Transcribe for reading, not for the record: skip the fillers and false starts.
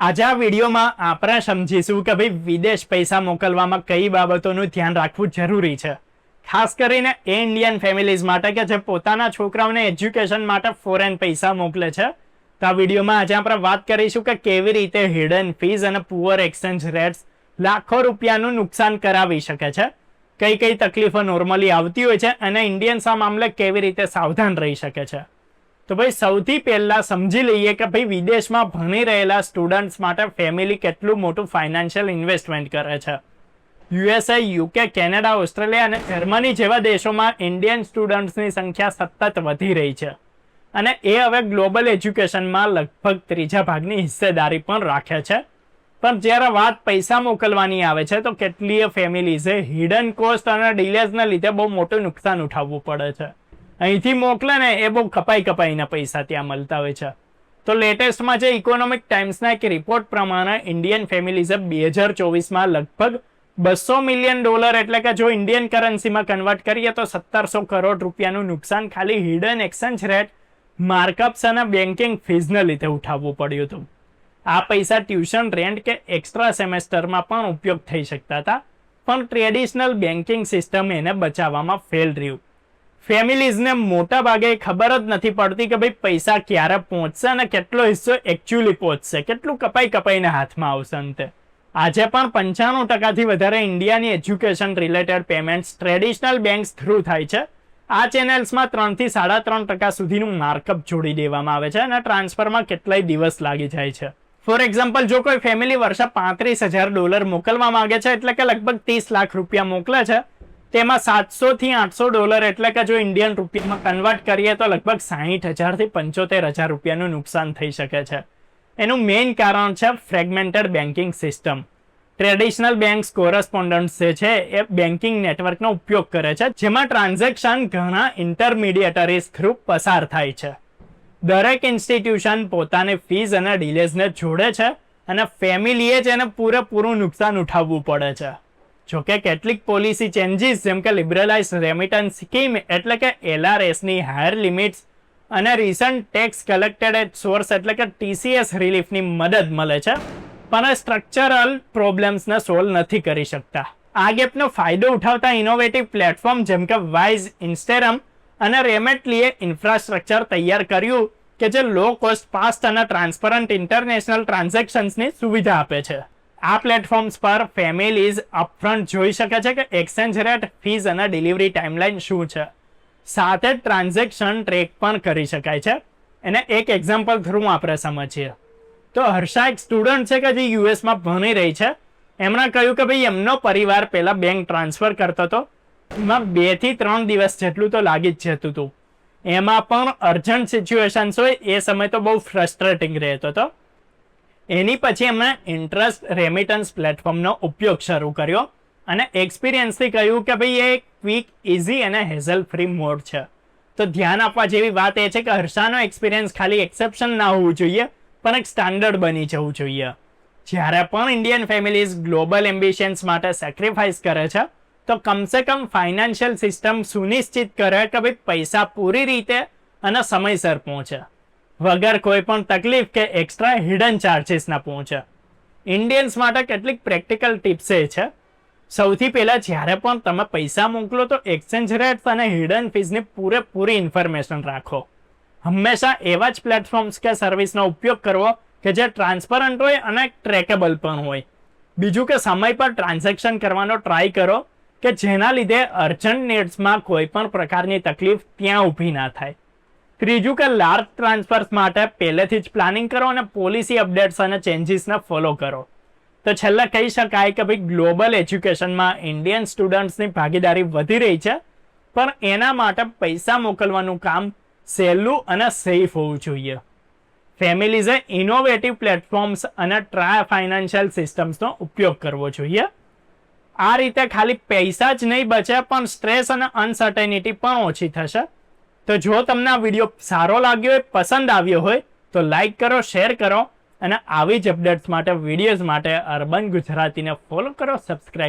આજે આ વિડીયોમાં આપણે સમજીશું કે ભાઈ વિદેશ પૈસા મોકલવામાં કઈ બાબતોનું ધ્યાન રાખવું જરૂરી છે, ખાસ કરીને એ ઇન્ડિયન ફેમિલીઝ માટે કે જે પોતાના છોકરાઓને એજ્યુકેશન માટે ફોરેન પૈસા મોકલે છે. તો આ વિડીયોમાં આજે આપણે વાત કરીશું કે કેવી રીતે હિડન ફીઝ અને પુઅર એક્સચેન્જ રેટ્સ લાખો રૂપિયાનું નુકસાન કરાવી શકે છે, કઈ કઈ તકલીફો નોર્મલી આવતી હોય છે અને ઇન્ડિયન્સ આ મામલે કેવી રીતે સાવધાન રહી શકે છે. તો ભાઈ સૌથી પહેલા સમજી લઈએ કે ભાઈ વિદેશમાં ભણી રહેલા સ્ટુડન્ટ્સ માટે ફેમિલી કેટલું મોટું ફાઇનાન્શિયલ ઇન્વેસ્ટમેન્ટ કરે છે. યુએસએ, યુકે, કેનેડા, ઓસ્ટ્રેલિયા અને જર્મની જેવા દેશોમાં ઇન્ડિયન સ્ટુડન્ટ્સની સંખ્યા સતત વધી રહી છે અને એ હવે ગ્લોબલ એજ્યુકેશનમાં લગભગ ત્રીજા ભાગની હિસ્સેદારી પણ રાખે છે. પણ જ્યારે વાત પૈસા મોકલવાની આવે છે તો કેટલીય ફેમિલીઝે હિડન કોસ્ટ અને ડિલેઝના લીધે બહુ મોટું નુકસાન ઉઠાવવું પડે છે. અહીંથી મોકલે ને એ બહુ કપાઈના પૈસા ત્યાં મળતા હોય છે. તો લેટેસ્ટમાં જે ઇકોનોમિક ટાઈમ્સના એક રિપોર્ટ પ્રમાણે ઇન્ડિયન ફેમિલીઝે 2024માં લગભગ $200 મિલિયન એટલે કે જો ઇન્ડિયન કરન્સીમાં કન્વર્ટ કરીએ તો 1700 કરોડ રૂપિયાનું નુકસાન ખાલી હિડન એક્સચેન્જ રેટ, માર્કઅપ્સ અને બેન્કિંગ ફીઝને લીધે ઉઠાવવું પડ્યું હતું. આ પૈસા ટ્યુશન, રેન્ટ કે એક્સ્ટ્રા સેમેસ્ટરમાં પણ ઉપયોગ થઈ શકતા હતા, પણ ટ્રેડિશનલ બેન્કિંગ સિસ્ટમ એને બચાવવામાં ફેલ રહ્યું. ફેમિલીઝને મોટા ભાગે ખબર જ નથી પડતી કે ભાઈ પૈસા ક્યારે પહોંચશે અને કેટલો હિસ્સો એકચ્યુઅલી પહોંચશે, કેટલું કપાઈને હાથમાં આવશે અંતે. આજે પણ 95% વધારે ઇન્ડિયાની education related payments traditional banks through થાય છે. આ ચેનલ્સમાં 3 થી 3.5% સુધીનું માર્કઅપ જોડી દેવામાં આવે છે અને ટ્રાન્સફરમાં કેટલાય દિવસ લાગી જાય છે. ફોર એક્ઝામ્પલ, જો કોઈ ફેમિલી વર્ષે $35,000 મોકલવા માંગે છે એટલે કે લગભગ 30 લાખ રૂપિયા મોકલે છે, તેમાં $700 થી $800 એટલે કે જો ઇન્ડિયન રૂપિયામાં કન્વર્ટ કરીએ તો લગભગ 60,000 થી 75,000 રૂપિયાનું નુકસાન થઈ શકે છે. એનું મેઇન કારણ છે fragmented banking system. Traditional banks કોરસ્પોન્ડન્ટ્સ જે છે એ બેન્કિંગ નેટવર્કનો ઉપયોગ કરે છે, જેમાં ટ્રાન્ઝેક્શન ઘણા ઇન્ટરમીડિયેટરીઝ થ્રુ પસાર થાય છે. દરેક ઇન્સ્ટિટ્યુશન પોતાની ફીઝ અને ડિલેઝને જોડે છે અને ફેમિલીએ જ એને પૂરેપૂરું નુકસાન ઉઠાવવું પડે છે. જોકે કેટલીક પોલિસી ચેન્જીસ જેમ કે લિબરલાઇઝ રેમિટન્સ સ્કીમ એટલે કે LRSની હાયર લિમિટ્સ અને recent tax collected at source એટલે કે TCS રિલીફની મદદ મળે છે, પણ સ્ટ્રક્ચરલ પ્રોબ્લેમ્સને સોલ્વ નથી કરી શકતા. આ ગેપનો ફાયદો ઉઠાવતા ઇનોવેટિવ પ્લેટફોર્મ જેમ કે વાઇઝ, ઇન્સ્ટેરમ અને રેમેટલીએ ઇન્ફ્રાસ્ટ્રક્ચર તૈયાર કર્યું કે જે લો કોસ્ટ, ફાસ્ટ અને ટ્રાન્સપરન્ટ ઇન્ટરનેશનલ ટ્રાન્ઝેક્શન્સની સુવિધા આપે છે. આ પ્લેટફોર્મ્સ પર ફેમિલીઝ અપફ્રન્ટ જોઈ શકે છે કે એક્સચેન્જ રેટ, ફીઝ અને ડિલિવરી ટાઈમલાઈન શું છે. સાથે જ ટ્રાન્ઝેક્શન ટ્રેક પણ કરી શકાય છે. એને એક એક્ઝામ્પલ થ્રુ આપણે સમજીએ તો હર્ષા એક સ્ટુડન્ટ છે કે જે યુએસમાં ભણી રહી છે. એમણે કહ્યું કે ભાઈ એમનો પરિવાર પહેલા બેંક ટ્રાન્સફર કરતો હતો, એમાં 2 થી 3 દિવસ જેટલું તો લાગી જ જતું હતું. એમાં પણ અર્જન્ટ સિચ્યુએશન્સ હોય એ સમય તો બહુ ફ્રસ્ટ્રેટિંગ રહેતો હતો. એની પછી એમણે ઇન્ટરેસ્ટ રેમિટન્સ પ્લેટફોર્મનો ઉપયોગ શરૂ કર્યો અને એક્સપિરિયન્સથી કહ્યું કે ભાઈ એ ક્વિક, ઇઝી અને હેઝલ ફ્રી મોડ છે. તો ધ્યાન આપવા જેવી વાત એ છે કે હર્ષાનો એક્સપિરિયન્સ ખાલી એક્સેપ્શન ના હોવું જોઈએ, પણ એક સ્ટાન્ડર્ડ બની જવું જોઈએ. જ્યારે પણ ઇન્ડિયન ફેમિલીઝ ગ્લોબલ એમ્બિશન્સ માટે સેક્રિફાઈસ કરે છે તો કમસે કમ ફાઇનાન્શિયલ સિસ્ટમ સુનિશ્ચિત કરે કે ભાઈ પૈસા પૂરી રીતે અને સમયસર પહોંચે, વગર કોઈ પણ તકલીફ કે એક્સ્ટ્રા હિડન ચાર્જીસ ના પહોંચે. ઇન્ડિયન્સ માટે કેટલીક પ્રેક્ટિકલ ટિપ્સ એ છે. સૌથી પહેલા જ્યારે પણ તમે પૈસા મોકલો તો એક્સચેન્જ રેટ્સ અને હિડન ફીઝની પૂરેપૂરી ઇન્ફોર્મેશન રાખો. હંમેશા એવા જ પ્લેટફોર્મ્સ કે સર્વિસનો ઉપયોગ કરવો કે જે ટ્રાન્સપરન્ટ હોય અને ટ્રેકેબલ પણ હોય. બીજું કે સમય પર ટ્રાન્ઝેક્શન કરવાનો ટ્રાય કરો કે જેના લીધે અર્જન્ટ નીડ્સમાં કોઈ પણ પ્રકારની તકલીફ ત્યાં ઊભી ના થાય. ત્રીજું કે લાર્જ ટ્રાન્સફર્સ માટે પહેલેથી જ પ્લાનિંગ કરો અને પોલિસી અપડેટ્સ અને ચેન્જીસને ફોલો કરો. તો છેલ્લે કહી શકાય કે ભાઈ ગ્લોબલ એજ્યુકેશનમાં ઇન્ડિયન સ્ટુડન્ટ્સની ભાગીદારી વધી રહી છે, પણ એના માટે પૈસા મોકલવાનું કામ સહેલું અને સેફ હોવું જોઈએ. ફેમિલીઝે ઇનોવેટિવ પ્લેટફોર્મ્સ અને ટ્રાય ફાઇનાન્શિયલ સિસ્ટમ્સનો ઉપયોગ કરવો જોઈએ. આ રીતે ખાલી પૈસા જ નહીં બચે પણ સ્ટ્રેસ અને અનસર્ટેનિટી પણ ઓછી થશે. તો જો તમને આ વિડીયો સારો લાગ્યો હોય, પસંદ આવ્યો હોય તો લાઈક કરો, શેર કરો અને આવી જ અપડેટ્સ માટે, વિડીયોઝ માટે અર્બન ગુજરાતીને ફોલો કરો, સબસ્ક્રાઇબ